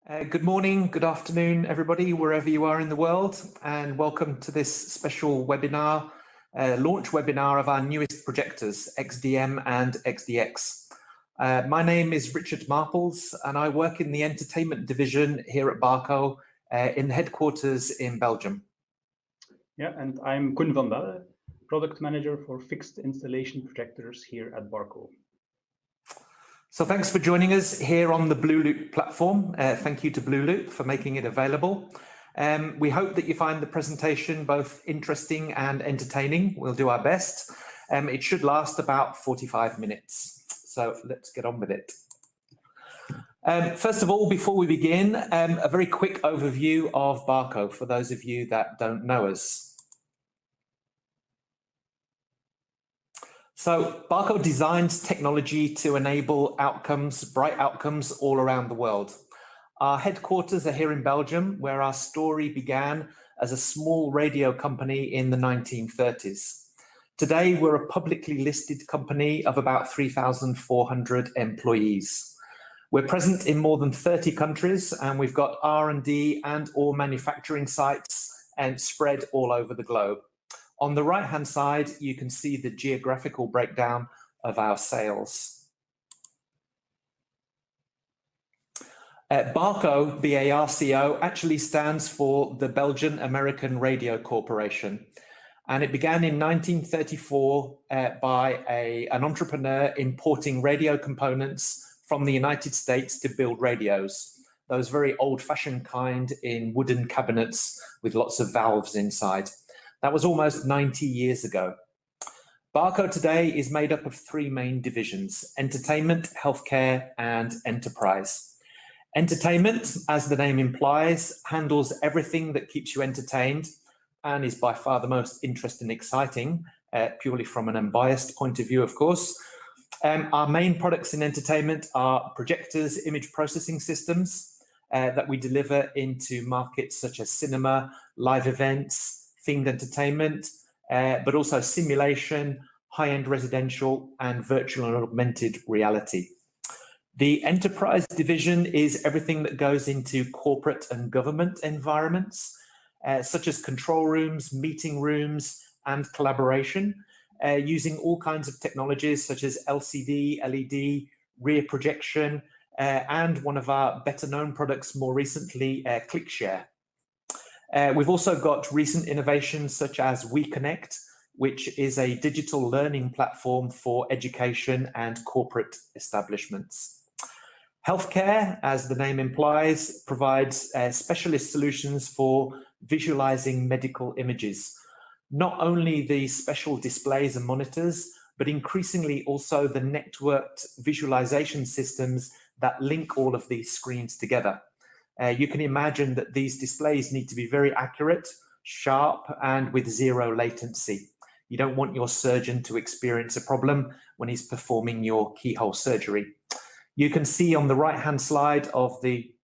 Good morning, good afternoon, everybody, wherever you are in the world, and welcome to this special webinar, launch webinar of our newest projectors, XDM and XDX. My name is Richard Marples, and I work in the entertainment division here at Barco, in the headquarters in Belgium. Yeah, and I'm Koen van Belle, product manager for fixed installation projectors here at Barco. So thanks for joining us here on the Blueloop platform. Thank you to Blueloop for making it available. We hope that you find the presentation both interesting and entertaining. We'll do our best. It should last about 45 minutes. So let's get on with it. First of all, before we begin, a very quick overview of Barco for those of you that don't know us. So Barco designs technology to enable outcomes, bright outcomes all around the world. Our headquarters are here in Belgium, where our story began as a small radio company in the 1930s. Today, we're a publicly listed company of about 3,400 employees. We're present in more than 30 countries, and we've got R&D and/or manufacturing sites and spread all over the globe. On the right-hand side, you can see the geographical breakdown of our sales. Barco, B-A-R-C-O, actually stands for the Belgian American Radio Corporation. And it began in 1934 by an entrepreneur importing radio components from the United States to build radios. Those very old-fashioned kind in wooden cabinets with lots of valves inside. That was almost 90 years ago. Barco today is made up of three main divisions: entertainment, healthcare, and enterprise. Entertainment, as the name implies, handles everything that keeps you entertained and is by far the most interesting and exciting, purely from an unbiased point of view, of course. Our main products in entertainment are projectors, image processing systems that we deliver into markets such as cinema, live events, themed entertainment, but also simulation, high-end residential, and virtual and augmented reality. The enterprise division is everything that goes into corporate and government environments, such as control rooms, meeting rooms, and collaboration, using all kinds of technologies such as LCD, LED, rear projection, and one of our better-known products more recently, ClickShare. We've also got recent innovations such as WeConnect, which is a digital learning platform for education and corporate establishments. Healthcare, as the name implies, provides specialist solutions for visualizing medical images. Not only the special displays and monitors, but increasingly also the networked visualization systems that link all of these screens together. You can imagine that these displays need to be very accurate, sharp, and with zero latency. You don't want your surgeon to experience a problem when he's performing your keyhole surgery. You can see on the right-hand side of the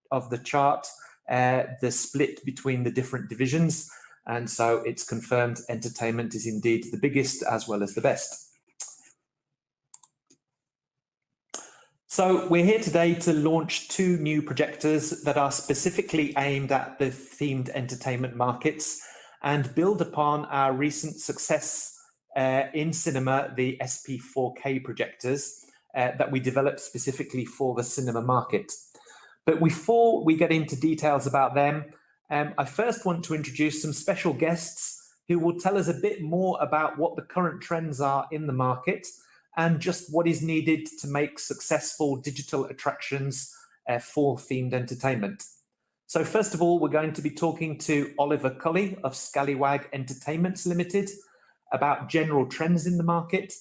chart the split between the different divisions, and so it's confirmed entertainment is indeed the biggest as well as the best. So we're here today to launch two new projectors that are specifically aimed at the themed entertainment markets and build upon our recent success in cinema, the SP4K projectors that we developed specifically for the cinema market. But before we get into details about them, I first want to introduce some special guests who will tell us a bit more about what the current trends are in the market and just what is needed to make successful digital attractions for themed entertainment. So first of all, we're going to be talking to Oliver Cully of Scallywag Entertainment Limited about general trends in the market.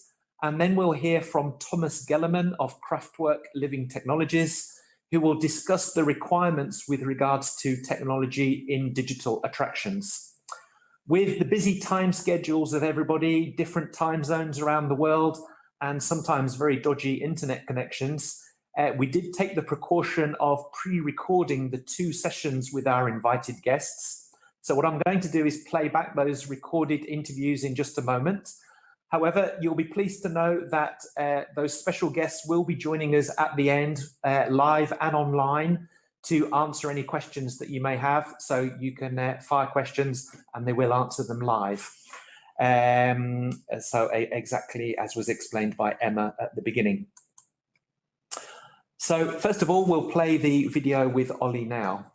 And then we'll hear from Thomas Gellerman of Kraftwerk Living Technologies, who will discuss the requirements with regards to technology in digital attractions. With the busy time schedules of everybody, different time zones around the world, and sometimes very dodgy internet connections, we did take the precaution of pre-recording the two sessions with our invited guests. So what I'm going to do is play back those recorded interviews in just a moment. However, you'll be pleased to know that those special guests will be joining us at the end, live and online, to answer any questions that you may have. So you can fire questions and they will answer them live. So exactly as was explained by Emma at the beginning. So first of all, we'll play the video with Ollie now.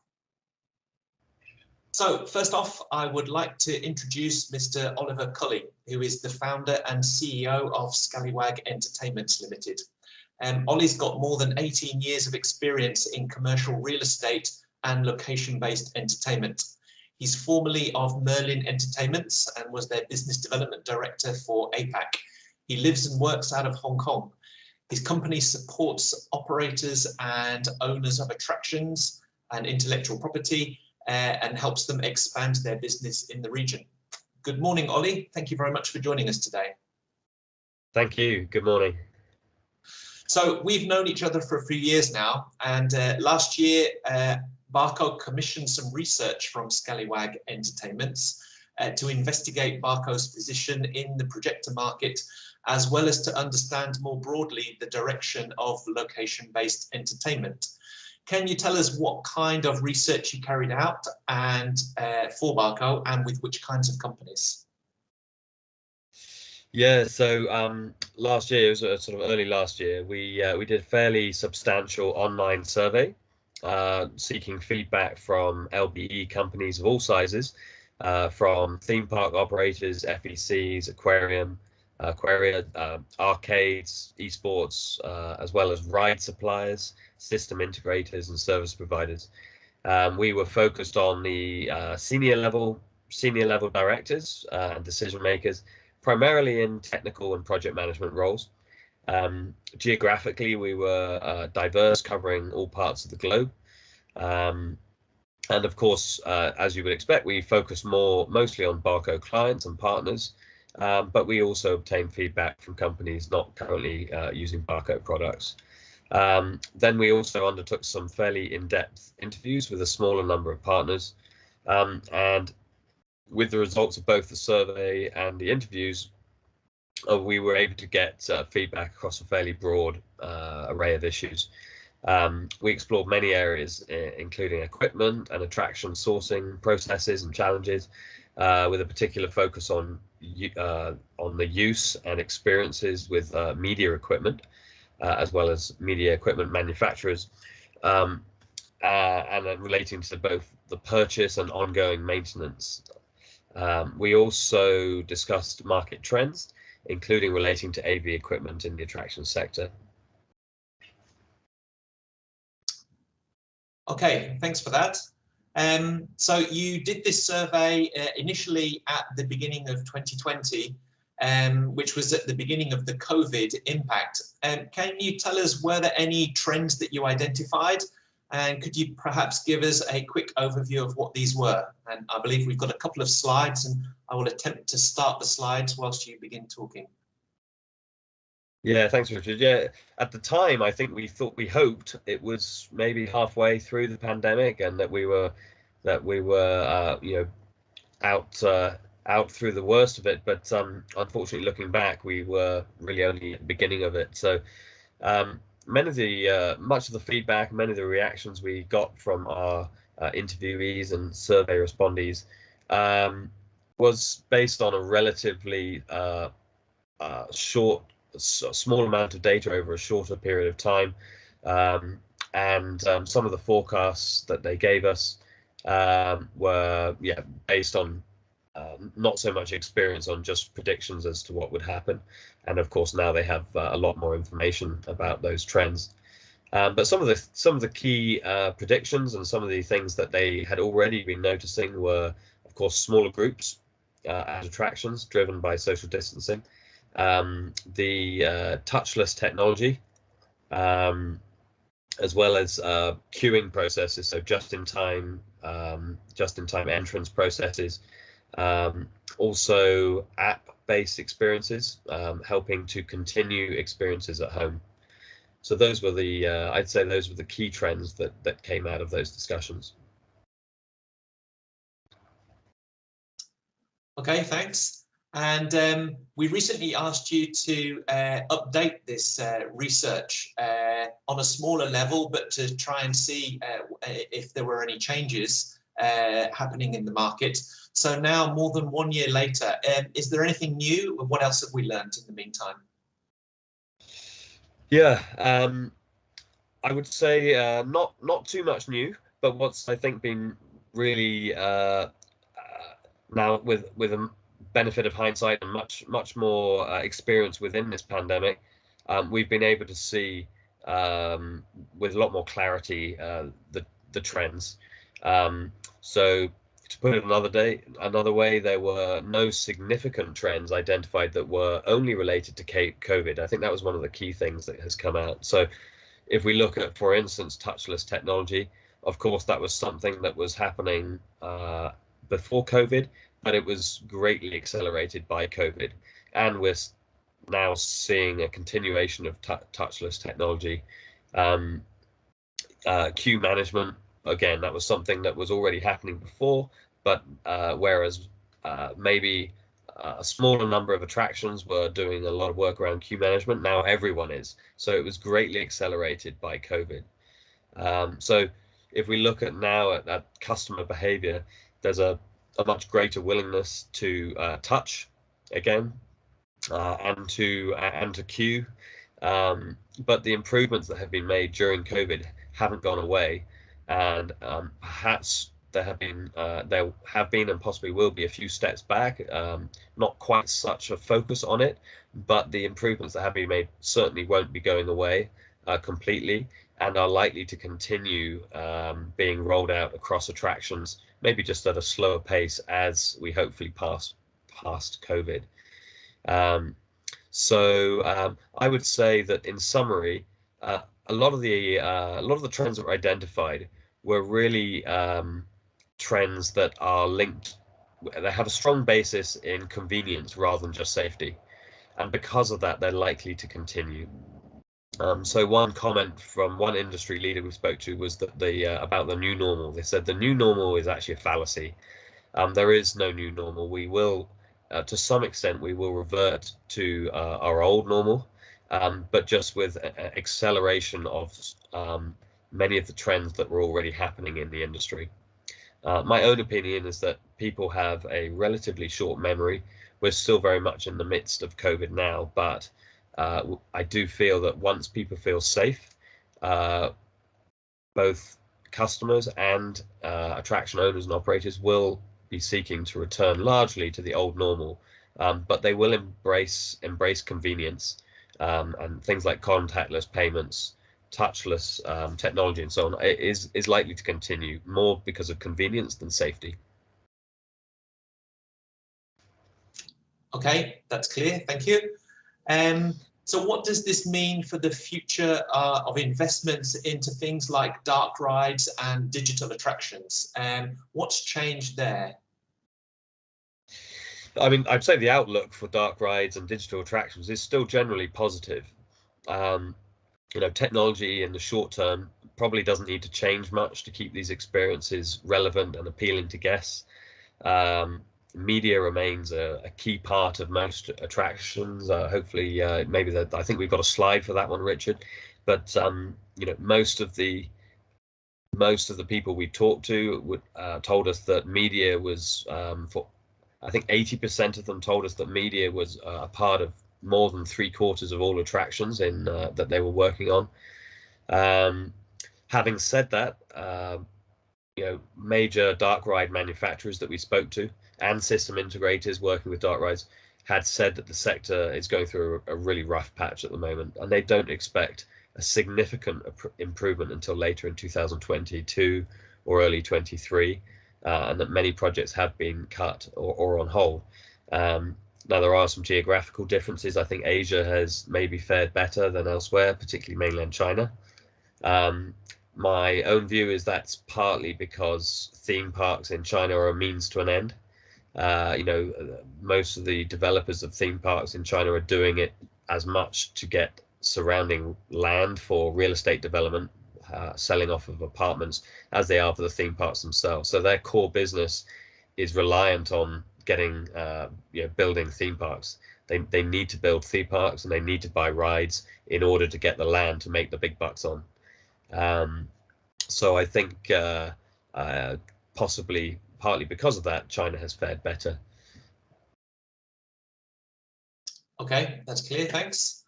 So first off, I would like to introduce Mr. Oliver Cully, who is the founder and CEO of Scallywag Entertainment Limited. Ollie's got more than 18 years of experience in commercial real estate and location-based entertainment. He's formerly of Merlin Entertainments and was their business development director for APAC. He lives and works out of Hong Kong. His company supports operators and owners of attractions and intellectual property and helps them expand their business in the region. Good morning, Ollie. Thank you very much for joining us today. Thank you. Good morning. So we've known each other for a few years now, and last year Barco commissioned some research from Scallywag Entertainments to investigate Barco's position in the projector market, as well as to understand more broadly the direction of location-based entertainment. Can you tell us what kind of research you carried out and for Barco, and with which kinds of companies? Yeah, so last year, it was sort of early last year, we did a fairly substantial online survey seeking feedback from LBE companies of all sizes, from theme park operators, FECs, aquaria, arcades, esports, as well as ride suppliers, system integrators and service providers. We were focused on the senior level directors and decision makers, primarily in technical and project management roles. Geographically, we were diverse, covering all parts of the globe. And of course, as you would expect, we focused mostly on Barco clients and partners, but we also obtained feedback from companies not currently using Barco products. Then we also undertook some fairly in-depth interviews with a smaller number of partners, and with the results of both the survey and the interviews, we were able to get feedback across a fairly broad array of issues. We explored many areas, including equipment and attraction sourcing processes and challenges, with a particular focus on the use and experiences with media equipment, as well as media equipment manufacturers, and then relating to both the purchase and ongoing maintenance. We also discussed market trends, including relating to AV equipment in the attraction sector. Okay, thanks for that. So you did this survey initially at the beginning of 2020, which was at the beginning of the COVID impact. Can you tell us, were there any trends that you identified? And could you perhaps give us a quick overview of what these were? And I believe we've got a couple of slides, and I will attempt to start the slides whilst you begin talking. Yeah, thanks, Richard. Yeah, at the time, I think we hoped it was maybe halfway through the pandemic, and that we were you know, out through the worst of it. But unfortunately, looking back, we were really only at the beginning of it. So much of the feedback, many of the reactions we got from our interviewees and survey respondees was based on a relatively small amount of data over a shorter period of time, and some of the forecasts that they gave us were based on not so much experience, on just predictions as to what would happen. And of course, now they have a lot more information about those trends. But some of the key predictions and some of the things that they had already been noticing were, of course, smaller groups at attractions driven by social distancing, the touchless technology, as well as queuing processes, so just-in-time entrance processes, also app-based experiences, helping to continue experiences at home. So those were the I'd say those were the key trends that came out of those discussions. Okay, thanks. And we recently asked you to update this research on a smaller level, but to try and see if there were any changes happening in the market. So now, more than 1 year later, is there anything new? What else have we learned in the meantime? Yeah, I would say not too much new, but what's I think been really now with a benefit of hindsight and much more experience within this pandemic, we've been able to see with a lot more clarity the trends. So to put it another way, there were no significant trends identified that were only related to COVID. I think that was one of the key things that has come out. So if we look at, for instance, touchless technology, of course, that was something that was happening before COVID, but it was greatly accelerated by COVID. And we're now seeing a continuation of touchless technology. Queue management, again, that was something that was already happening before, but whereas maybe a smaller number of attractions were doing a lot of work around queue management, now everyone is. So it was greatly accelerated by COVID. So if we look at now at customer behavior, there's a much greater willingness to touch again and to queue. But the improvements that have been made during COVID haven't gone away, and perhaps there have been and possibly will be a few steps back. Not quite such a focus on it, but the improvements that have been made certainly won't be going away completely, and are likely to continue being rolled out across attractions, maybe just at a slower pace as we hopefully pass past COVID. So I would say that in summary, a lot of the trends that were identified were really trends that are linked. They have a strong basis in convenience rather than just safety, and because of that, they're likely to continue. So one comment from one industry leader we spoke to was that about the new normal. They said the new normal is actually a fallacy. There is no new normal. We will, to some extent, we will revert to our old normal, but just with acceleration of many of the trends that were already happening in the industry. My own opinion is that people have a relatively short memory. We're still very much in the midst of COVID now, but I do feel that once people feel safe, both customers and attraction owners and operators will be seeking to return largely to the old normal, but they will embrace convenience and things like contactless payments, touchless technology, and so on is likely to continue more because of convenience than safety. Okay, that's clear. Thank you. So what does this mean for the future of investments into things like dark rides and digital attractions? What's changed there? I mean, I'd say the outlook for dark rides and digital attractions is still generally positive. You know, technology in the short term probably doesn't need to change much to keep these experiences relevant and appealing to guests. Media remains a key part of most attractions. Hopefully, maybe I think we've got a slide for that one, Richard. But you know, most of the people we talked to told us that media was I think 80% of them told us that media was a part of more than 3/4 of all attractions in that they were working on. Having said that, you know, major dark ride manufacturers that we spoke to and system integrators working with dark rides had said that the sector is going through a really rough patch at the moment, and they don't expect a significant improvement until later in 2022 or early 23, and that many projects have been cut or on hold. Now, there are some geographical differences. I think Asia has maybe fared better than elsewhere, particularly mainland China. My own view is that's partly because theme parks in China are a means to an end. You know, most of the developers of theme parks in China are doing it as much to get surrounding land for real estate development, selling off of apartments, as they are for the theme parks themselves. So their core business is reliant on getting building theme parks. They need to build theme parks and they need to buy rides in order to get the land to make the big bucks on. So I think possibly partly because of that, China has fared better. Okay, that's clear, thanks.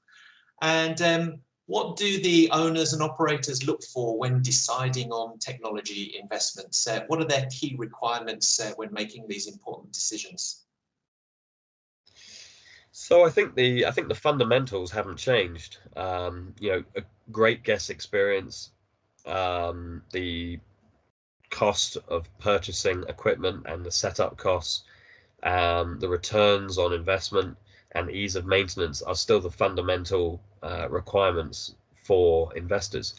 And what do the owners and operators look for when deciding on technology investments? What are their key requirements when making these important decisions? So I think the fundamentals haven't changed. A great guest experience, the cost of purchasing equipment and the setup costs, the returns on investment and ease of maintenance are still the fundamental requirements for investors.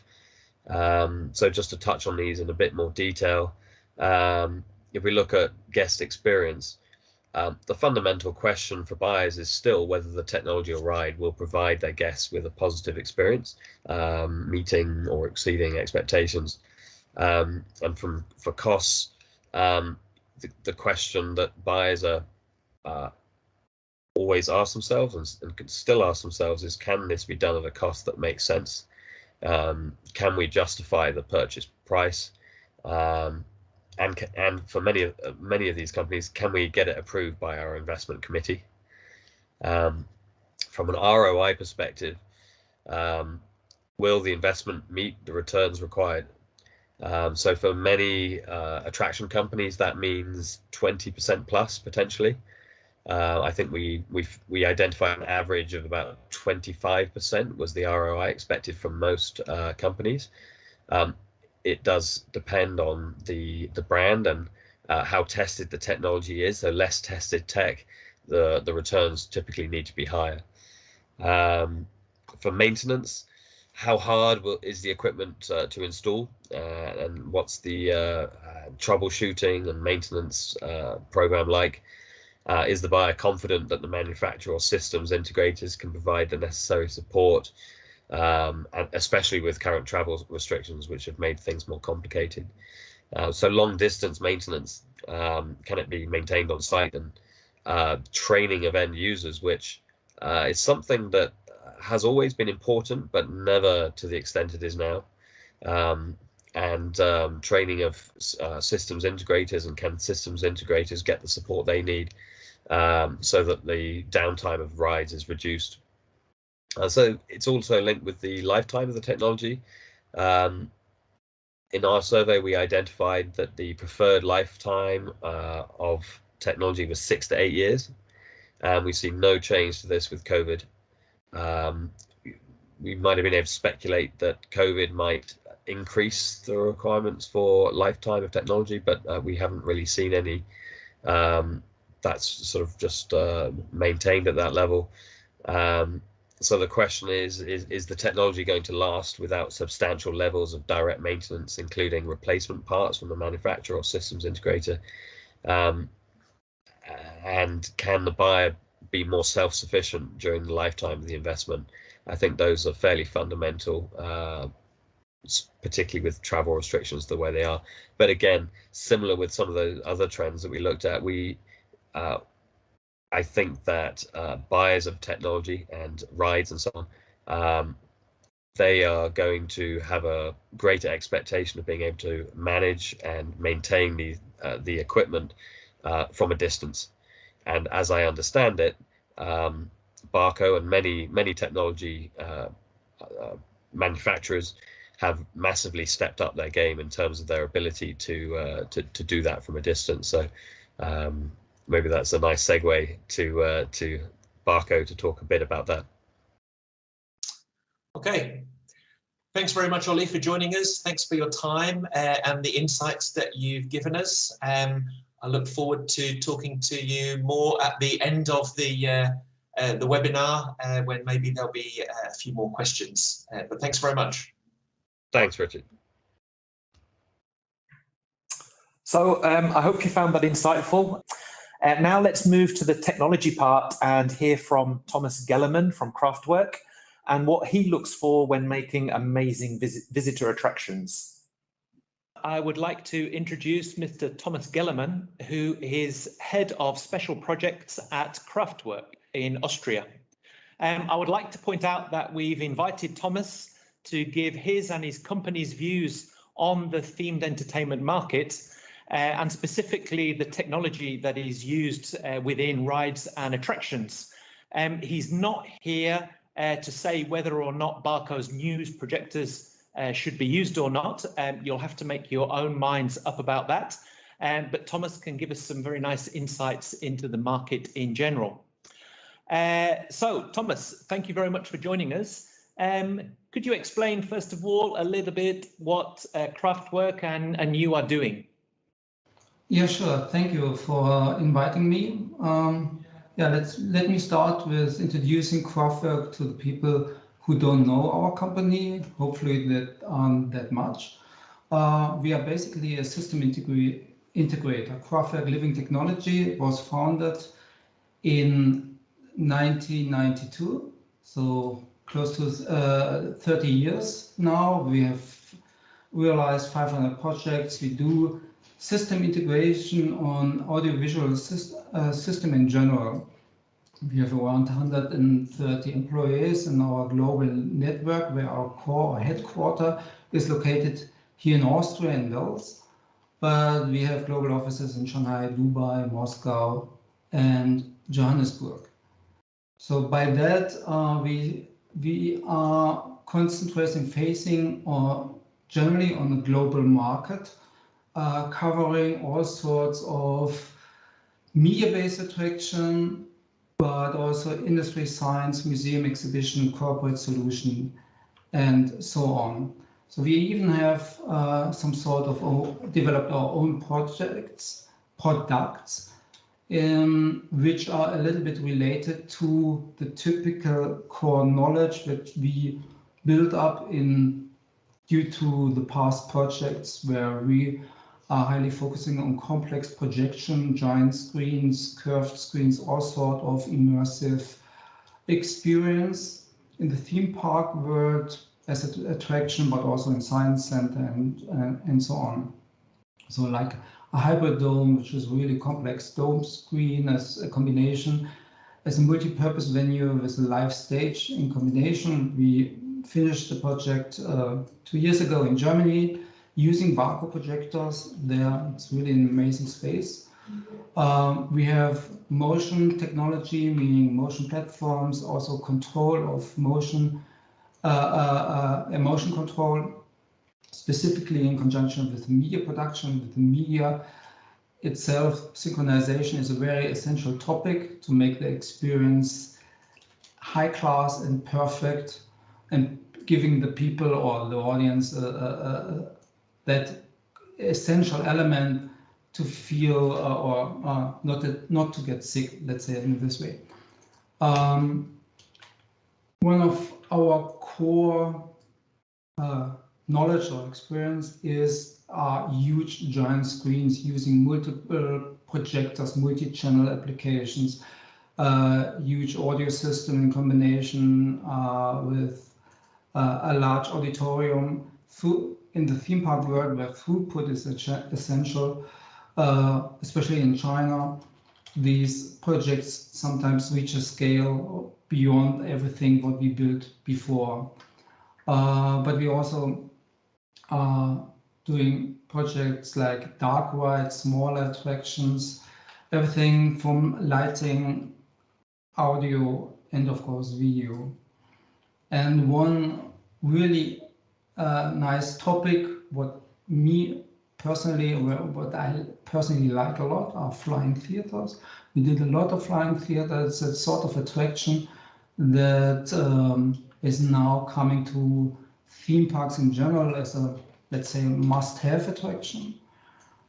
So just to touch on these in a bit more detail, if we look at guest experience, the fundamental question for buyers is still whether the technology or ride will provide their guests with a positive experience, meeting or exceeding expectations. And for costs, the question that buyers are always ask themselves and can still ask themselves is, can this be done at a cost that makes sense? Can we justify the purchase price? And for many of these companies, can we get it approved by our investment committee? From an ROI perspective, will the investment meet the returns required? So for many attraction companies, that means 20% plus potentially. I think we identified an average of about 25% was the ROI expected from most companies. It does depend on the brand and how tested the technology is. So less tested tech, the returns typically need to be higher. For maintenance, how hard is the equipment to install, and what's the troubleshooting and maintenance program like? Is the buyer confident that the manufacturer or systems integrators can provide the necessary support, and especially with current travel restrictions, which have made things more complicated? So long distance maintenance, can it be maintained on site? And training of end users, which is something that has always been important, but never to the extent it is now. Training of systems integrators, and can systems integrators get the support they need so that the downtime of rides is reduced? So it's also linked with the lifetime of the technology. In our survey, we identified that the preferred lifetime of technology was 6 to 8 years, and we've seen no change to this with COVID. We might have been able to speculate that COVID might increase the requirements for lifetime of technology, but we haven't really seen any. That's sort of just maintained at that level. So the question is the technology going to last without substantial levels of direct maintenance, including replacement parts from the manufacturer or systems integrator? And can the buyer be more self-sufficient during the lifetime of the investment? I think those are fairly fundamental, particularly with travel restrictions the way they are. But again, similar with some of those other trends that we looked at, I think that buyers of technology and rides and so on, they are going to have a greater expectation of being able to manage and maintain the equipment from a distance. And as I understand it, Barco and many technology manufacturers have massively stepped up their game in terms of their ability to do that from a distance. So maybe that's a nice segue to Barco to talk a bit about that. Okay. Thanks very much, Ollie, for joining us. Thanks for your time and the insights that you've given us. I look forward to talking to you more at the end of the webinar, when maybe there'll be a few more questions. But thanks very much. Thanks, Richard. So I hope you found that insightful. Now let's move to the technology part and hear from Thomas Gellerman from Kraftwerk and what he looks for when making amazing visitor attractions. I would like to introduce Mr. Thomas Gellermann, who is Head of Special Projects at Kraftwerk in Austria. I would like to point out that we've invited Thomas to give his and his company's views on the themed entertainment market, and specifically the technology that is used within rides and attractions. He's not here to say whether or not Barco's new projectors should be used or not. You'll have to make your own minds up about that. But Thomas can give us some very nice insights into the market in general. So Thomas, thank you very much for joining us. Could you explain first of all a little bit what Kraftwerk and you are doing? Yeah, sure. Thank you for inviting me. Let me start with introducing Kraftwerk to the people who don't know our company, hopefully that aren't that much. We are basically a system integrator. Kraftwerk Living Technology was founded in 1992, so close to 30 years now. We have realized 500 projects. We do system integration on audiovisual system in general. We have around 130 employees in our global network, where our core headquarter is located here in Austria in Wels. But we have global offices in Shanghai, Dubai, Moscow, and Johannesburg. So by that, we are concentrating, facing generally on the global market, covering all sorts of media-based attraction, but also industry, science, museum, exhibition, corporate solution, and so on. So we even have some sort of developed our own products, which are a little bit related to the typical core knowledge that we built up due to the past projects, where we are highly focusing on complex projection, giant screens, curved screens, all sort of immersive experience in the theme park world as an attraction, but also in science center and so on. So like a hybrid dome, which is really complex dome screen as a combination, as a multi-purpose venue with a live stage in combination. We finished the project 2 years ago in Germany using Barco projectors. There, it's really an amazing space. We have motion technology, meaning motion platforms, also control of motion, emotion control, specifically in conjunction with media production, with the media itself. Synchronization is a very essential topic to make the experience high class and perfect, and giving the people or the audience that essential element to feel or not to get sick, let's say it in this way. One of our core knowledge or experience is huge giant screens using multiple projectors, multi-channel applications, huge audio system in combination with a large auditorium. In the theme park world, where throughput is essential, especially in China, these projects sometimes reach a scale beyond everything what we built before. But we also are doing projects like dark rides, smaller attractions, everything from lighting, audio, and of course video. And one really nice topic, what I personally like a lot, are flying theaters. We did a lot of flying theaters. It's a sort of attraction that is now coming to theme parks in general as a, let's say, must-have attraction.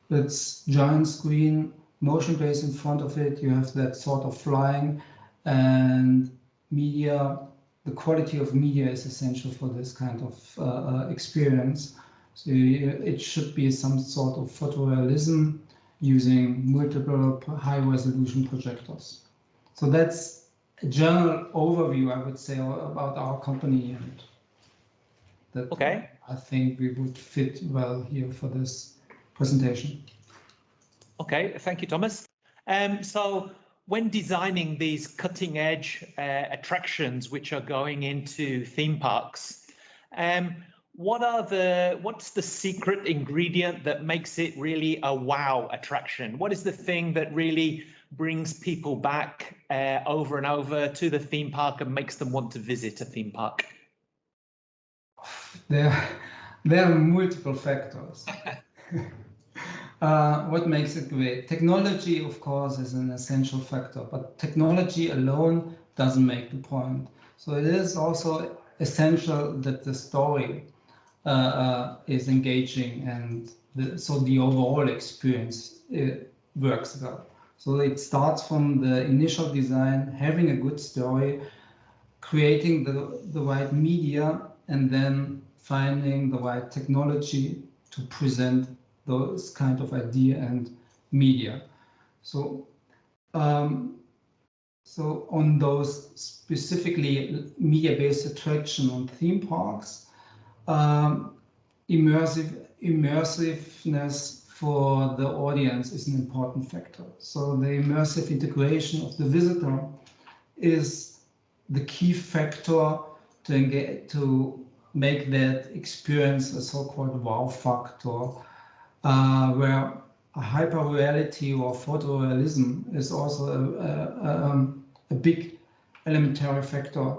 It's giant screen, motion base in front of it. You have that sort of flying, and media. The quality of media is essential for this kind of experience. So it should be some sort of photorealism using multiple high-resolution projectors. So that's a general overview, I would say, about our company. And that Okay. I think we would fit well here for this presentation. Okay, thank you, Thomas. So when designing these cutting edge attractions which are going into theme parks, what's the secret ingredient that makes it really a wow attraction? What is the thing that really brings people back over and over to the theme park and makes them want to visit a theme park? There are multiple factors. What makes it great? Technology, of course, is an essential factor, but technology alone doesn't make the point. So it is also essential that the story is engaging, and so the overall experience works well. So it starts from the initial design, having a good story, creating the right media, and then finding the right technology to present those kind of idea and media. So, so on those specifically media-based attraction on theme parks, immersiveness for the audience is an important factor. So the immersive integration of the visitor is the key factor to make that experience a so-called wow factor, where a hyper-reality or photorealism is also a big elementary factor.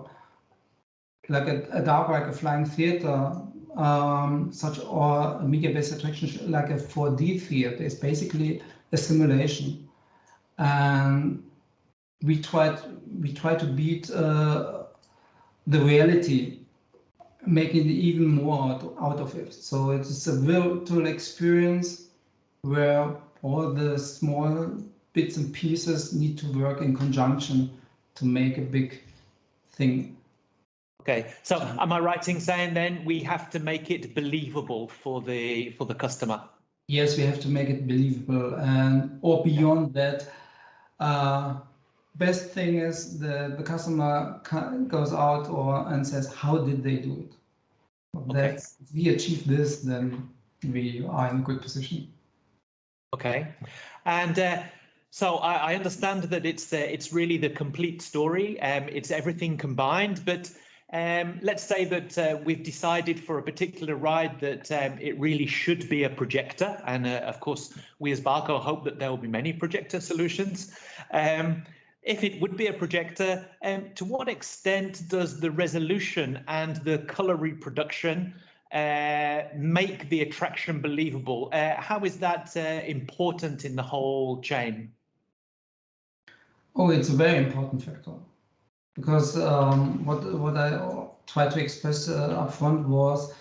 Like a dark, like a flying theater, or a media-based attraction like a 4D theater is basically a simulation, and we try to beat the reality, making even more out of it. So it's a virtual experience where all the small bits and pieces need to work in conjunction to make a big thing. Okay, so am I right in saying then we have to make it believable for the customer? Yes, we have to make it believable, and or beyond that, best thing is the customer goes out and says, how did they do it? Okay. If we achieve this, then we are in a good position. Okay, and so I understand that it's really the complete story. It's everything combined. But let's say that we've decided for a particular ride that it really should be a projector, and of course we as Barco hope that there will be many projector solutions. If it would be a projector, to what extent does the resolution and the color reproduction make the attraction believable? How is that important in the whole chain? Oh, it's a very important factor, because what I tried to express up front was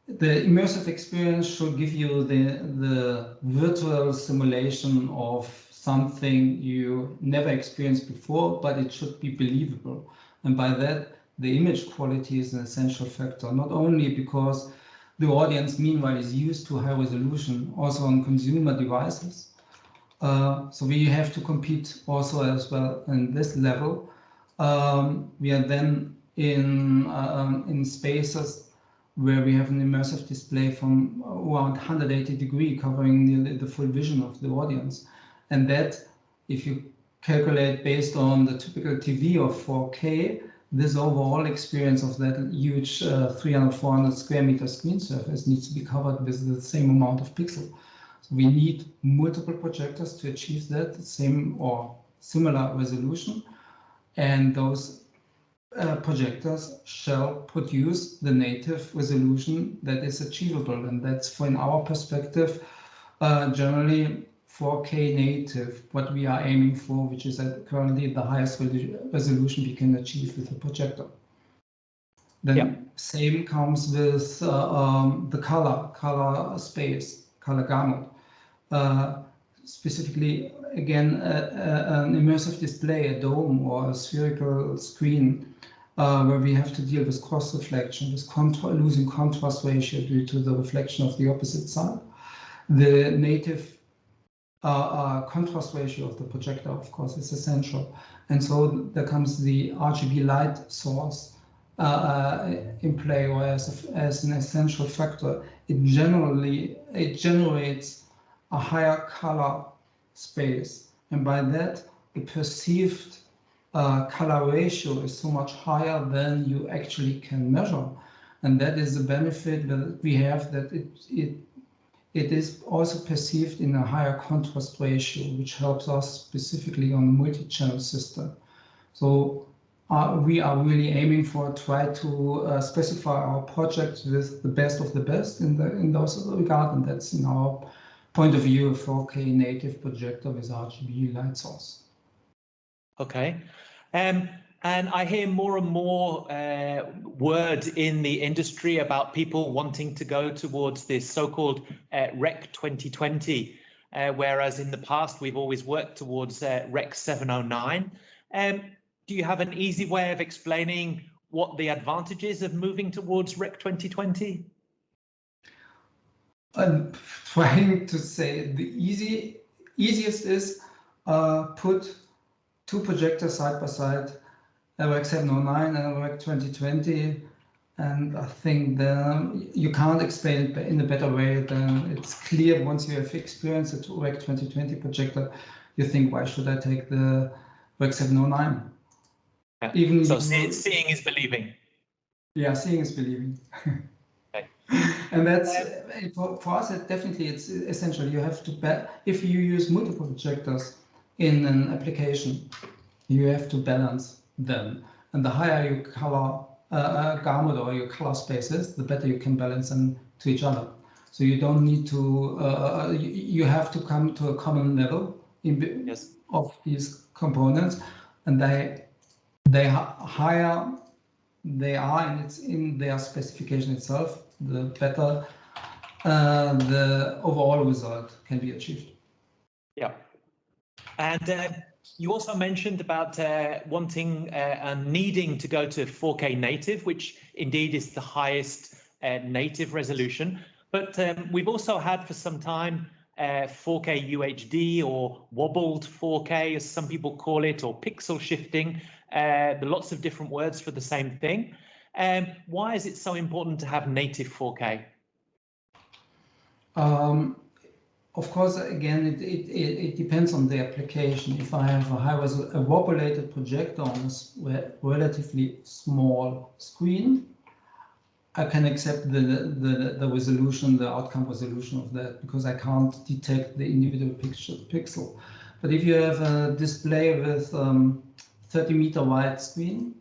the immersive experience should give you the virtual simulation of something you never experienced before, but it should be believable. And by that, the image quality is an essential factor, not only because the audience meanwhile is used to high resolution, also on consumer devices. So we have to compete also as well in this level. We are then in spaces where we have an immersive display from around 180 degrees, covering nearly the full vision of the audience. And that, if you calculate based on the typical TV of 4K, this overall experience of that huge 300-400 square meter screen surface needs to be covered with the same amount of pixels. So we need multiple projectors to achieve that same or similar resolution, and those projectors shall produce the native resolution that is achievable, and that's, from our perspective, generally 4K native, what we are aiming for, which is currently the highest resolution we can achieve with a projector. Then same comes with the color space, color gamut. Specifically, again, an immersive display, a dome or a spherical screen, where we have to deal with cross reflection, with losing contrast ratio due to the reflection of the opposite side. The native contrast ratio of the projector, of course, is essential. And so there comes the RGB light source in play, or as an essential factor, it generates a higher color space, and by that the perceived color ratio is so much higher than you actually can measure, and that is the benefit that we have, that it is also perceived in a higher contrast ratio, which helps us specifically on the multi-channel system. So we are really aiming for try to specify our projects with the best of the best in those regard, and that's in our point of view a 4K native projector with RGB light source. Okay. And I hear more and more word in the industry about people wanting to go towards this so-called REC 2020, whereas in the past we've always worked towards REC 709. Do you have an easy way of explaining what the advantages of moving towards REC 2020? I'm trying to say the easiest is put two projectors side by side, a REC 709 and a REC 2020, and I think you can't explain it in a better way than it's clear. Once you have experienced a REC 2020 projector, you think, why should I take the REC 709? Yeah. Even so seeing is believing. Yeah, seeing is believing. Okay. And that's for us. It's essential. You have to if you use multiple projectors in an application, you have to balance them, and the higher your color gamut or your color spaces, the better you can balance them to each other. So you don't need to. You have to come to a common level of these components, and the higher they are, and it's in their specification itself, the better the overall result can be achieved. Yeah. And you also mentioned about wanting and needing to go to 4K native, which indeed is the highest native resolution. But we've also had for some time 4K UHD, or wobbled 4K, as some people call it, or pixel shifting. There are lots of different words for the same thing. Why is it so important to have native 4K? Of course, again, it depends on the application. If I have a wobulated projector on a relatively small screen, I can accept the resolution, the outcome resolution of that, because I can't detect the individual pixel. But if you have a display with 30-meter wide screen,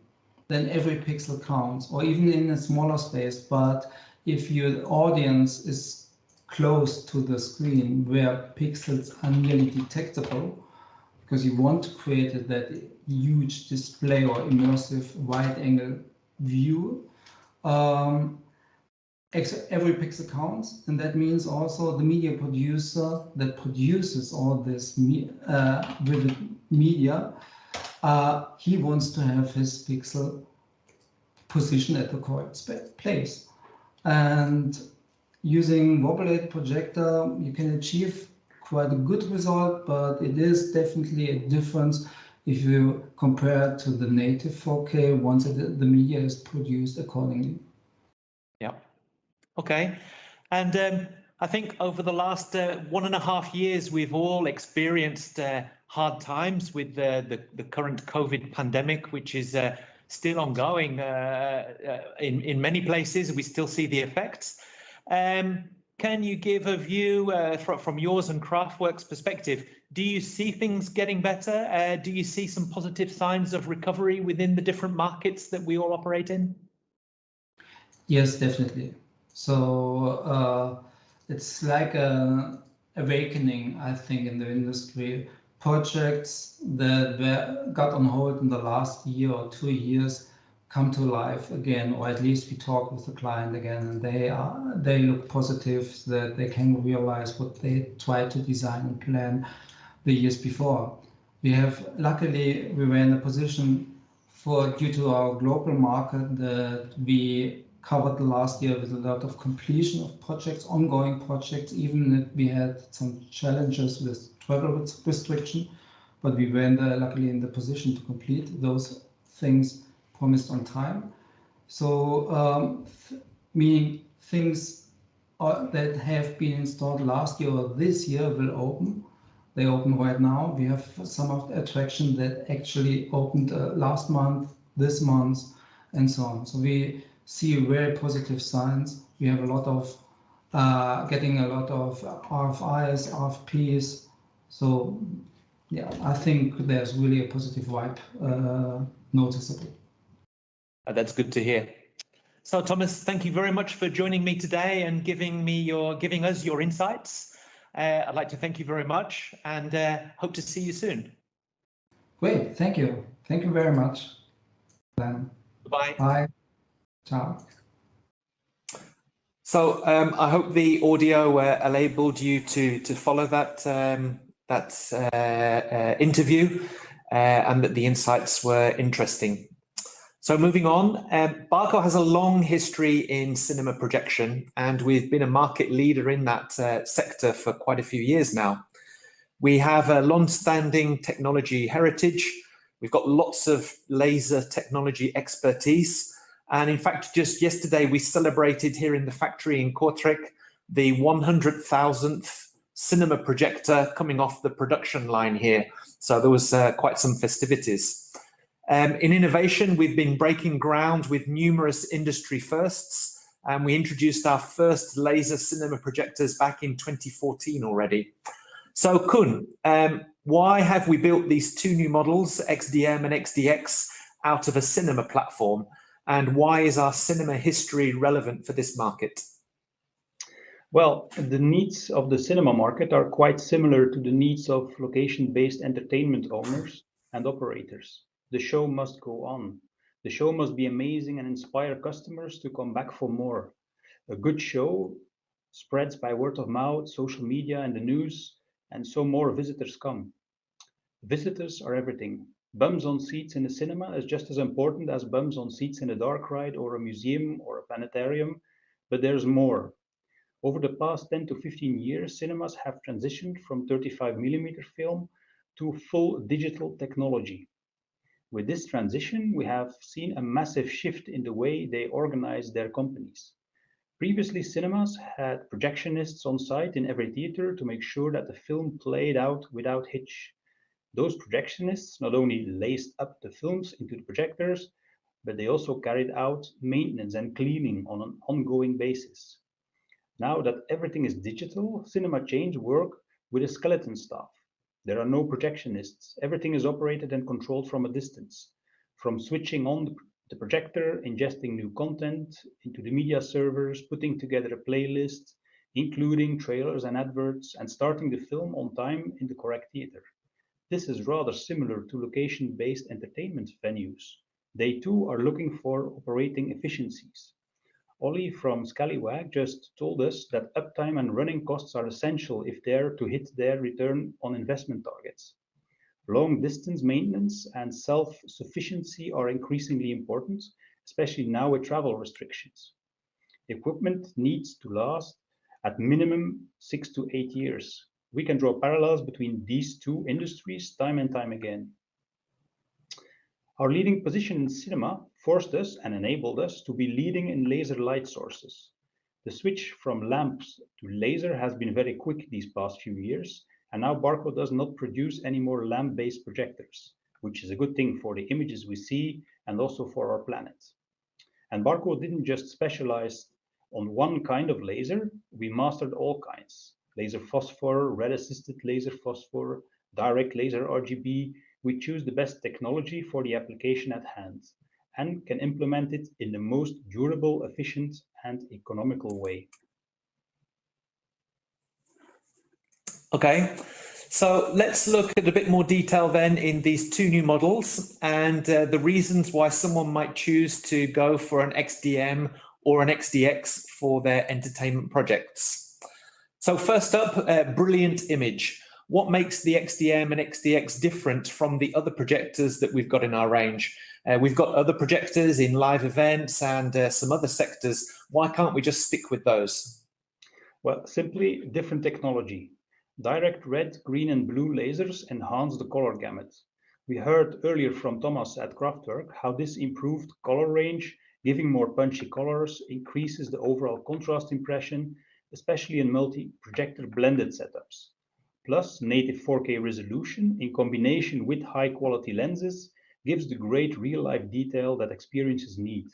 then every pixel counts, or even in a smaller space. But if your audience is close to the screen where pixels are nearly detectable, because you want to create that huge display or immersive wide-angle view, every pixel counts, and that means also the media producer that produces all this vivid media, he wants to have his pixel positioned at the correct place. And using wobulated projector, you can achieve quite a good result, but it is definitely a difference if you compare it to the native 4K once the media is produced accordingly. Yeah. Okay. And I think over the last 1.5 years, we've all experienced hard times with the current COVID pandemic, which is still ongoing in many places. We still see the effects. Can you give a view from yours and Kraftwerk's perspective? Do you see things getting better? Do you see some positive signs of recovery within the different markets that we all operate in? Yes, definitely. So it's like an awakening, I think, in the industry. Projects that got on hold in the last year or 2 years come to life again, or at least we talk with the client again, and they look positive that they can realize what they tried to design and plan the years before. Luckily, we were in a position due to our global market that we covered the last year with a lot of completion of projects, ongoing projects, even if we had some challenges with travel restriction, but we were luckily in the position to complete those things promised on time. So meaning things that have been installed last year or this year will open. They open right now. We have some of the attraction that actually opened last month, this month, and so on. So we see very positive signs. We have a lot of getting a lot of RFIs, RFPs. So yeah, I think there's really a positive vibe noticeable. That's good to hear. So Thomas, thank you very much for joining me today and giving us your insights. I'd like to thank you very much and hope to see you soon. Great, thank you. Thank you very much. Then. Bye. Bye. Ciao. So I hope the audio enabled you to follow that interview and that the insights were interesting. So moving on, Barco has a long history in cinema projection, and we've been a market leader in that sector for quite a few years now. We have a long-standing technology heritage. We've got lots of laser technology expertise. And in fact, just yesterday, we celebrated here in the factory in Kortrijk the 100,000th cinema projector coming off the production line here. So there was quite some festivities. In innovation, we've been breaking ground with numerous industry firsts, and we introduced our first laser cinema projectors back in 2014 already. So Kun, why have we built these two new models, XDM and XDX, out of a cinema platform? And why is our cinema history relevant for this market? Well, the needs of the cinema market are quite similar to the needs of location-based entertainment owners and operators. The show must go on. The show must be amazing and inspire customers to come back for more. A good show spreads by word of mouth, social media, and the news, and so more visitors come. Visitors are everything. Bums on seats in a cinema is just as important as bums on seats in a dark ride or a museum or a planetarium, but there's more. Over the past 10 to 15 years, cinemas have transitioned from 35mm film to full digital technology. With this transition, we have seen a massive shift in the way they organize their companies. Previously, cinemas had projectionists on site in every theater to make sure that the film played out without hitch. Those projectionists not only laced up the films into the projectors, but they also carried out maintenance and cleaning on an ongoing basis. Now that everything is digital, cinema chains work with a skeleton staff. There are no projectionists. Everything is operated and controlled from a distance. From switching on the projector, ingesting new content into the media servers, putting together a playlist, including trailers and adverts, and starting the film on time in the correct theater. This is rather similar to location-based entertainment venues. They too are looking for operating efficiencies. Ollie from Scallywag just told us that uptime and running costs are essential if they're to hit their return on investment targets. Long-distance maintenance and self-sufficiency are increasingly important, especially now with travel restrictions. Equipment needs to last at minimum 6 to 8 years. We can draw parallels between these two industries time and time again. Our leading position in cinema forced us and enabled us to be leading in laser light sources. The switch from lamps to laser has been very quick these past few years, and now Barco does not produce any more lamp-based projectors, which is a good thing for the images we see and also for our planet. And Barco didn't just specialize on one kind of laser, we mastered all kinds. Laser phosphor, red-assisted laser phosphor, direct laser RGB. We choose the best technology for the application at hand and can implement it in the most durable, efficient, and economical way. Okay, so let's look at a bit more detail then in these two new models and the reasons why someone might choose to go for an XDM or an XDX for their entertainment projects. So first up, brilliant image. What makes the XDM and XDX different from the other projectors that we've got in our range? We've got other projectors in live events and some other sectors. Why can't we just stick with those? Well, simply different technology. Direct red, green, and blue lasers enhance the color gamut. We heard earlier from Thomas at Kraftwerk how this improved color range Giving more punchy colors increases the overall contrast impression, especially in multi-projector blended setups. Plus, native 4K resolution in combination with high-quality lenses gives the great real-life detail that experiences need.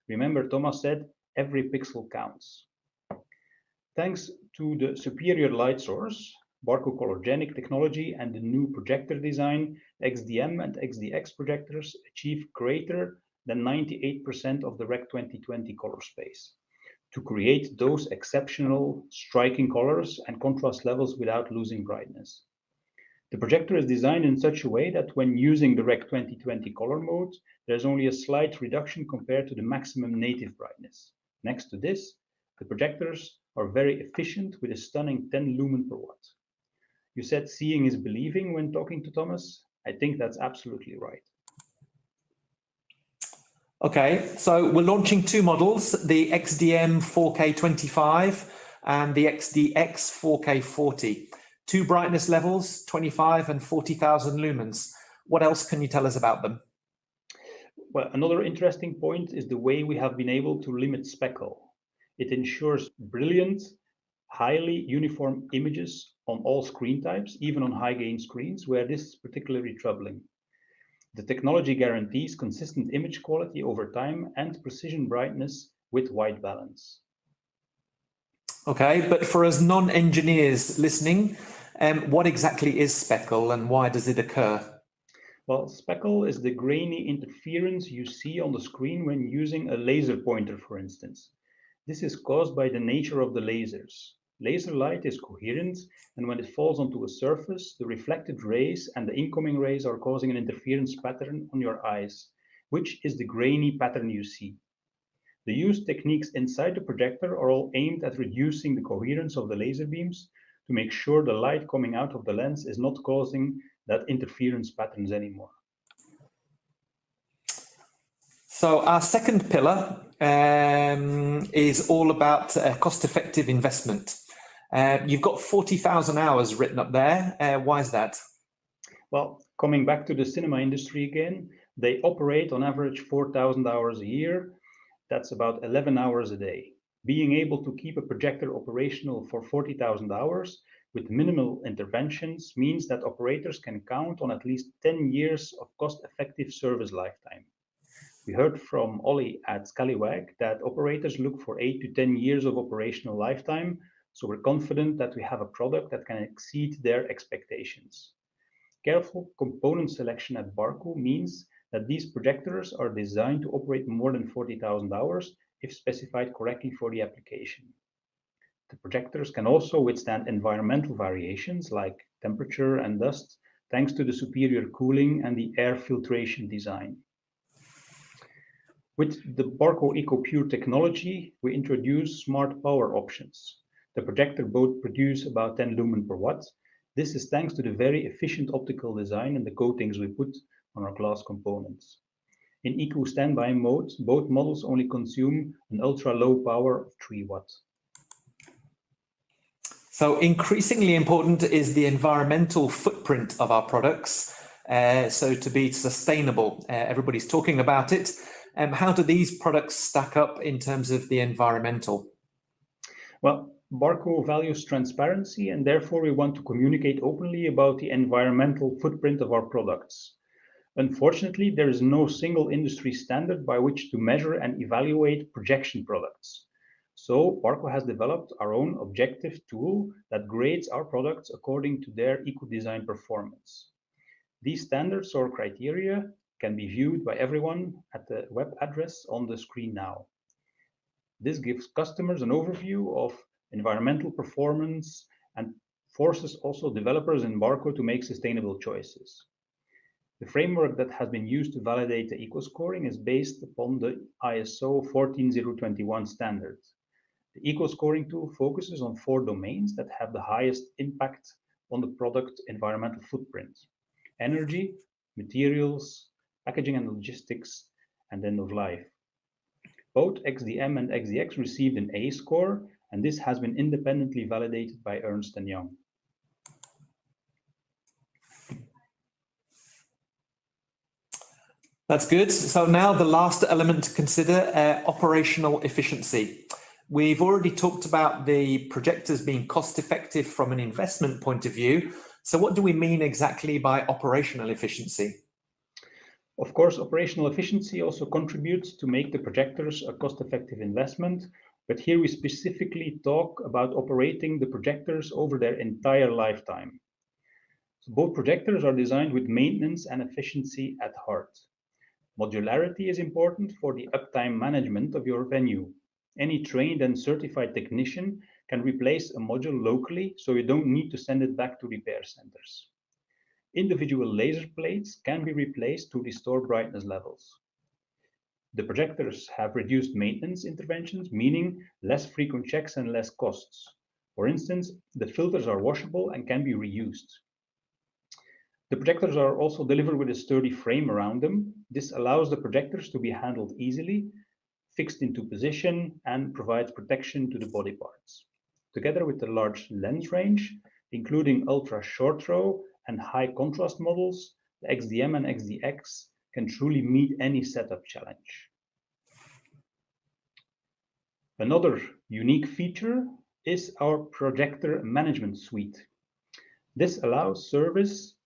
Remember, Thomas said, every pixel counts. Thanks to the superior light source, Barco colorgenic technology, and the new projector design, XDM and XDX projectors achieve greater than 98% of the Rec 2020 color space to create those exceptional striking colors and contrast levels without losing brightness. The projector is designed in such a way that when using the Rec 2020 color mode, there's only a slight reduction compared to the maximum native brightness. Next to this, the projectors are very efficient with a stunning 10 lumen per watt. You said seeing is believing when talking to Thomas. I think that's absolutely right. Okay, so we're launching two models, the XDM 4K25 and the XDX 4K40. Two brightness levels, 25 and 40,000 lumens. What else can you tell us about them? Well, another interesting point is the way we have been able to limit speckle. It ensures brilliant, highly uniform images on all screen types, even on high-gain screens, where this is particularly troubling. The technology guarantees consistent image quality over time and precision brightness with white balance. Okay, but for us non-engineers listening, what exactly is speckle and why does it occur? Well, speckle is the grainy interference you see on the screen when using a laser pointer, for instance. This is caused by the nature of the lasers. Laser light is coherent, and when it falls onto a surface, the reflected rays and the incoming rays are causing an interference pattern on your eyes, which is the grainy pattern you see. The used techniques inside the projector are all aimed at reducing the coherence of the laser beams to make sure the light coming out of the lens is not causing that interference patterns anymore. So our second pillar is all about cost-effective investment. You've got 40,000 hours written up there. Why is that? Well, coming back to the cinema industry again, they operate on average 4,000 hours a year. That's about 11 hours a day. Being able to keep a projector operational for 40,000 hours with minimal interventions means that operators can count on at least 10 years of cost-effective service lifetime. We heard from Ollie at Scallywag that operators look for 8 to 10 years of operational lifetime, so we're confident that we have a product that can exceed their expectations. Careful component selection at Barco means that these projectors are designed to operate more than 40,000 hours if specified correctly for the application. The projectors can also withstand environmental variations like temperature and dust, thanks to the superior cooling and the air filtration design. With the Barco EcoPure technology, we introduce smart power options. The projector both produce about 10 lumen per watt. This is thanks to the very efficient optical design and the coatings we put on our glass components. In Eco standby mode, both models only consume an ultra-low power of 3 watts. So increasingly important is the environmental footprint of our products. So to be sustainable, everybody's talking about it. How do these products stack up in terms of the environmental? Well, Barco values transparency, and therefore we want to communicate openly about the environmental footprint of our products. Unfortunately, there is no single industry standard by which to measure and evaluate projection products. So Barco has developed our own objective tool that grades our products according to their eco-design performance. These standards or criteria can be viewed by everyone at the web address on the screen now. This gives customers an overview of environmental performance and forces also developers in Barco to make sustainable choices. The framework that has been used to validate the eco-scoring is based upon the ISO 14021 standard. The eco-scoring tool focuses on 4 domains that have the highest impact on the product environmental footprint: energy, materials, packaging and logistics, and end of life. Both XDM and XDX received an A score, and this has been independently validated by Ernst & Young. That's good. So now the last element to consider, operational efficiency. We've already talked about the projectors being cost effective from an investment point of view. So what do we mean exactly by operational efficiency? Of course, operational efficiency also contributes to make the projectors a cost-effective investment, but here we specifically talk about operating the projectors over their entire lifetime. So both projectors are designed with maintenance and efficiency at heart. Modularity is important for the uptime management of your venue. Any trained and certified technician can replace a module locally, so you don't need to send it back to repair centers. Individual laser plates can be replaced to restore brightness levels. The projectors have reduced maintenance interventions, meaning less frequent checks and less costs. For instance, the filters are washable and can be reused. The projectors are also delivered with a sturdy frame around them. This allows the projectors to be handled easily, fixed into position, and provides protection to the body parts. Together with the large lens range, including ultra short throw and high contrast models, the XDM and XDX can truly meet any setup challenge. Another unique feature is our projector management suite. This allows service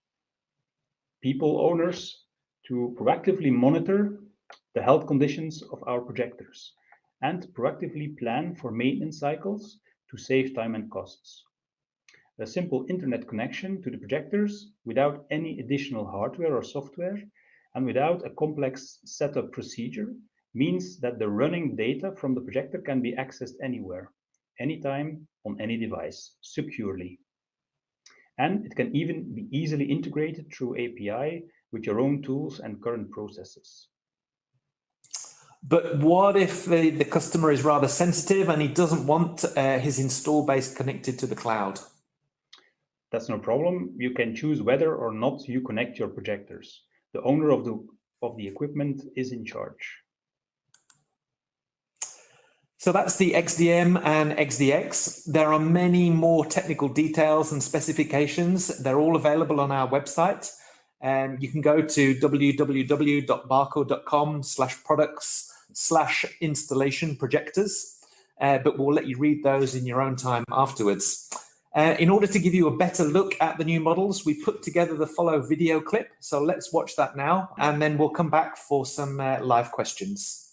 people owners to proactively monitor the health conditions of our projectors and proactively plan for maintenance cycles to save time and costs. A simple internet connection to the projectors without any additional hardware or software and without a complex setup procedure means that the running data from the projector can be accessed anywhere, anytime, on any device, securely. And it can even be easily integrated through API with your own tools and current processes. But what if the customer is rather sensitive and he doesn't want his install base connected to the cloud? That's no problem. You can choose whether or not you connect your projectors. The owner of the equipment is in charge. So that's the XDM and XDX. There are many more technical details and specifications. They're all available on our website. You can go to www.barco.com/products/installation projectors, but we'll let you read those in your own time afterwards. In order to give you a better look at the new models, we put together the follow video clip. So let's watch that now, and then we'll come back for some live questions.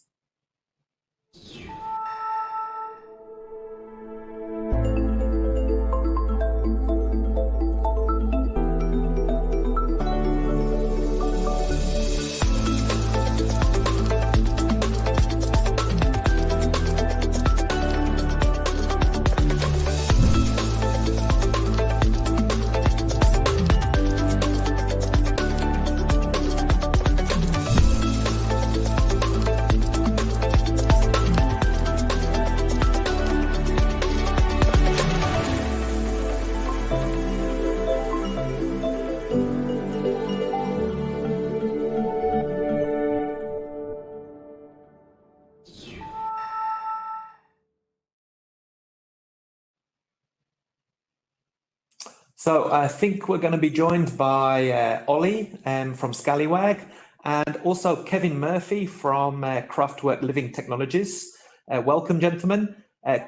So I think we're going to be joined by Ollie from Scallywag and also Kevin Murphy from Kraftwerk Living Technologies. Welcome, gentlemen.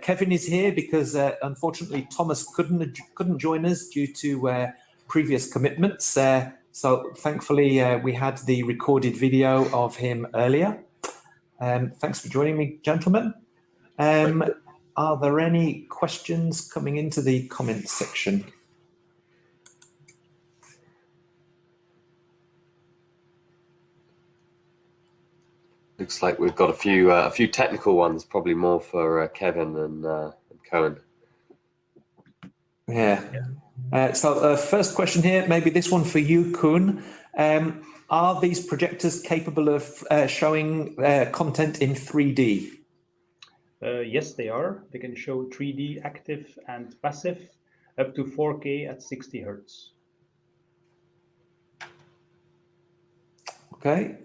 Kevin is here because unfortunately Thomas couldn't join us due to previous commitments. So thankfully we had the recorded video of him earlier. Thanks for joining me, gentlemen. Are there any questions coming into the comments section? Looks like we've got a few technical ones, probably more for Kevin and Cohen. Yeah. So first question here, maybe this one for you, Koen. Are these projectors capable of showing content in 3D? Yes, they are. They can show 3D active and passive up to 4K at 60 Hertz. Okay.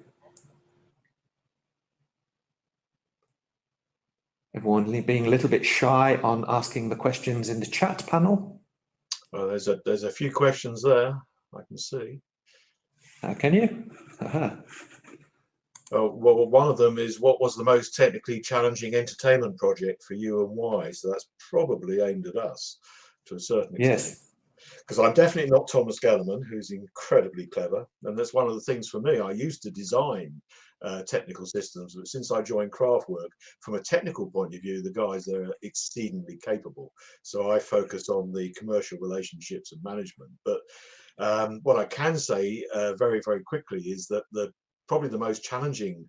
Everyone being a little bit shy on asking the questions in the chat panel. Well, there's a few questions there, I can see. Can you? Well, one of them is what was the most technically challenging entertainment project for you and why? So that's probably aimed at us to a certain extent. Yes. Because I'm definitely not Thomas Gellerman, who's incredibly clever. And that's one of the things for me. I used to design technical systems, but since I joined Kraftwerk, from a technical point of view, the guys there are exceedingly capable. So I focus on the commercial relationships and management. But what I can say very, very quickly is that probably the most challenging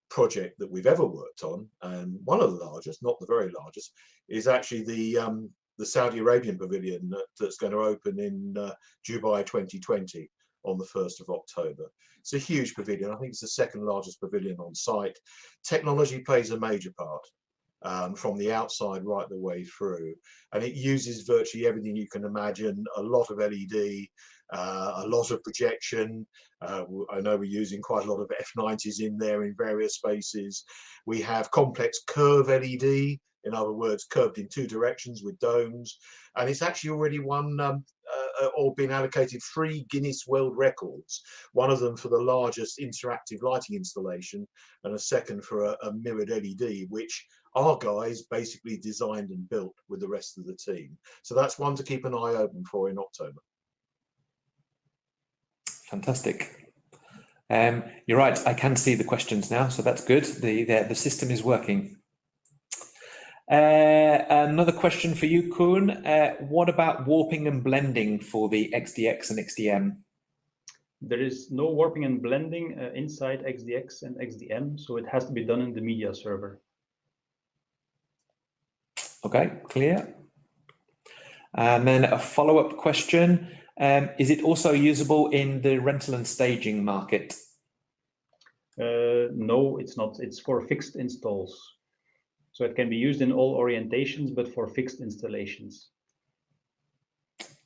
project that we've ever worked on, and one of the largest, not the very largest, is actually the Saudi Arabian pavilion that's going to open in Dubai 2020 on the 1st of October. It's a huge pavilion. I think it's the second largest pavilion on site. Technology plays a major part from the outside right the way through, and it uses virtually everything you can imagine. A lot of LED, a lot of projection. I know we're using quite a lot of F90s in there in various spaces. We have complex curve LED, in other words, curved in 2 directions with domes, and it's actually already won or been allocated 3 Guinness World Records, one of them for the largest interactive lighting installation and a second for a mirrored LED, which our guys basically designed and built with the rest of the team. So that's one to keep an eye open for in October. Fantastic. You're right, I can see the questions now, so that's good. The system is working. Another question for you, Koen. What about warping and blending for the XDX and XDM? There is no warping and blending inside XDX and XDM, so it has to be done in the media server. Okay, clear. And then a follow-up question. Is it also usable in the rental and staging market? No, it's not. It's for fixed installs. So it can be used in all orientations, but for fixed installations.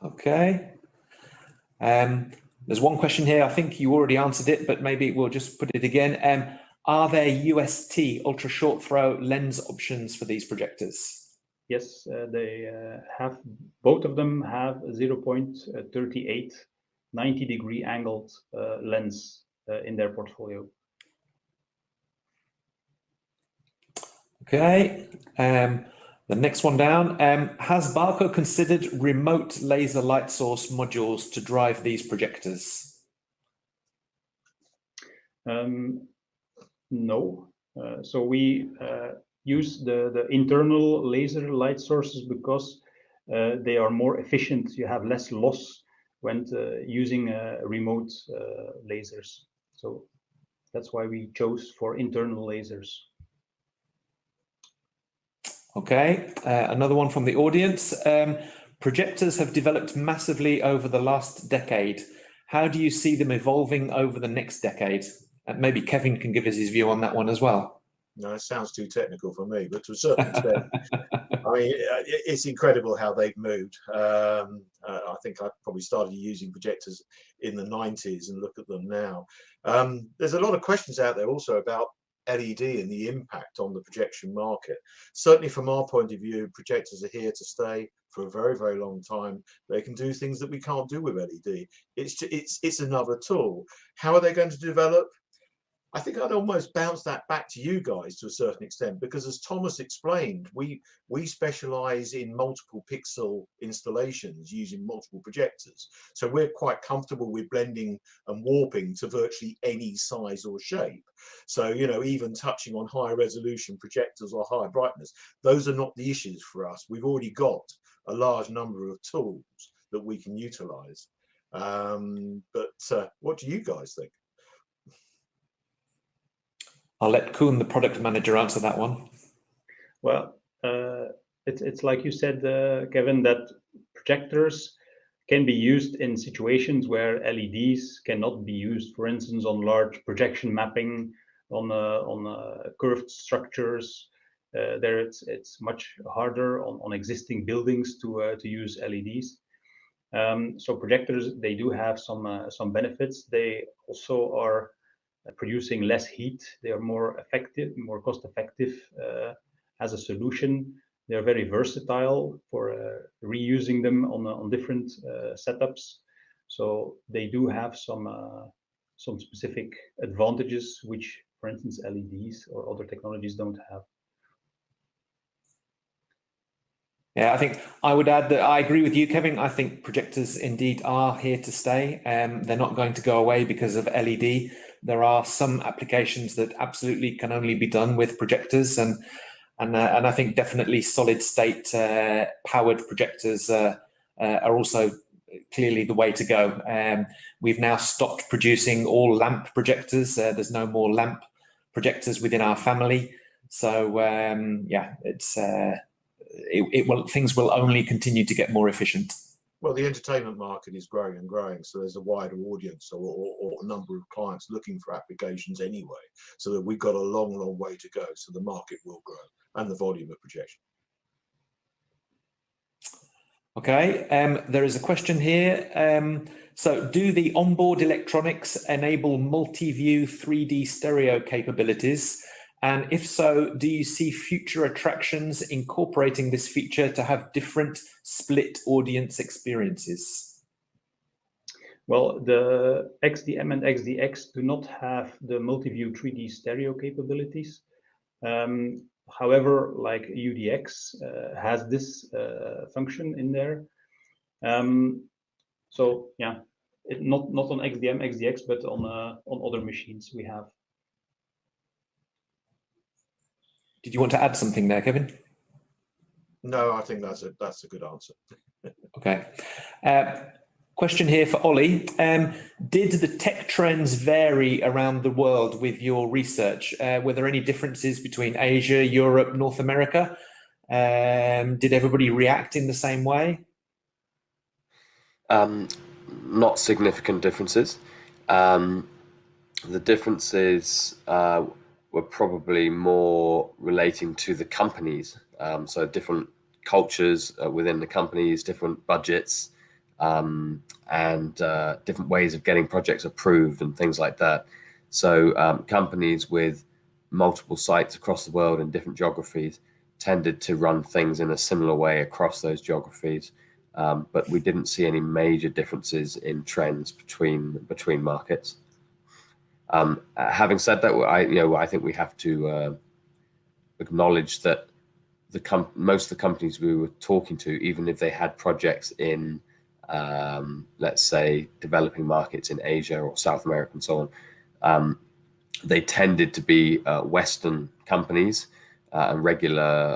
Okay. There's one question here. I think you already answered it, but maybe we'll just put it again. Are there UST, ultra short throw lens options for these projectors? Yes, they have, both of them have a 0.38 90-degree angled lens in their portfolio. Okay. The next one down. Has Barco considered remote laser light source modules to drive these projectors? No. So we use the internal laser light sources because they are more efficient. You have less loss when using remote lasers. So that's why we chose for internal lasers. Okay, another one from the audience. Projectors have developed massively over the last decade. How do you see them evolving over the next decade? Maybe Kevin can give us his view on that one as well. No, it sounds too technical for me, but to a certain extent, I mean, it's incredible how they've moved. I think I probably started using projectors in the 90s and look at them now. There's a lot of questions out there also about LED and the impact on the projection market. Certainly from our point of view, projectors are here to stay for a very, very long time. They can do things that we can't do with LED. It's another tool. How are they going to develop? I think I'd almost bounce that back to you guys to a certain extent, because as Thomas explained, we specialize in multiple pixel installations using multiple projectors. So we're quite comfortable with blending and warping to virtually any size or shape. So, you know, even touching on high resolution projectors or high brightness, those are not the issues for us. We've already got a large number of tools that we can utilize. But what do you guys think? I'll let Koen, the product manager, answer that one. Well, it's like you said, Kevin, that projectors can be used in situations where LEDs cannot be used. For instance, on large projection mapping, on curved structures. There, it's much harder on existing buildings to use LEDs. So projectors, they do have some benefits. They also are producing less heat. They are more effective, more cost effective as a solution. They are very versatile for reusing them on different setups. So they do have some specific advantages, which for instance, LEDs or other technologies don't have. Yeah, I think I would add that I agree with you, Kevin. I think projectors indeed are here to stay. They're not going to go away because of LED. There are some applications that absolutely can only be done with projectors, and I think definitely solid state powered projectors are also clearly the way to go. We've now stopped producing all lamp projectors. There's no more lamp projectors within our family. So yeah, it's things will only continue to get more efficient. Well, the entertainment market is growing and growing, so there's a wider audience or a number of clients looking for applications anyway, so that we've got a long, long way to go. So the market will grow and the volume of projection. Okay, there is a question here. So do the onboard electronics enable multi-view 3D stereo capabilities? And if so, do you see future attractions incorporating this feature to have different split audience experiences? Well, the XDM and XDX do not have the multi-view 3D stereo capabilities. However, like UDX has this function in there. So yeah, not on XDM XDX, but on other machines we have. Did you want to add something there, Kevin? No, I think that's a good answer. Okay. Question here for Ollie. Did the tech trends vary around the world with your research? Were there any differences between Asia, Europe, North America? Did everybody react in the same way? Not significant differences. The differences were probably more relating to the companies. So different cultures within the companies, different budgets, and different ways of getting projects approved and things like that. So companies with multiple sites across the world in different geographies tended to run things in a similar way across those geographies. But we didn't see any major differences in trends between markets. Having said that, I think we have to acknowledge that most of the companies we were talking to, even if they had projects in, let's say, developing markets in Asia or South America and so on, they tended to be Western companies and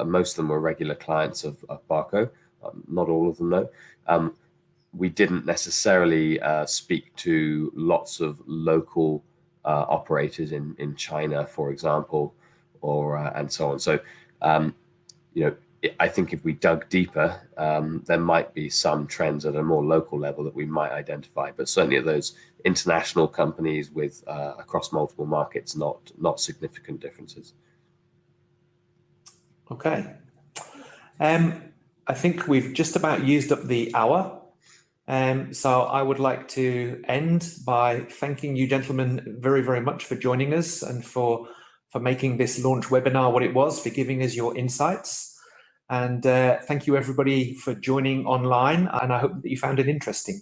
most of them were regular clients of Barco. Not all of them, though. We didn't necessarily speak to lots of local operators in China, for example, or and so on. So, I think if we dug deeper, there might be some trends at a more local level that we might identify. But certainly, at those international companies with across multiple markets, not significant differences. Okay. I think we've just about used up the hour. So I would like to end by thanking you gentlemen very, very much for joining us and for making this launch webinar what it was, for giving us your insights. And thank you everybody for joining online, and I hope that you found it interesting.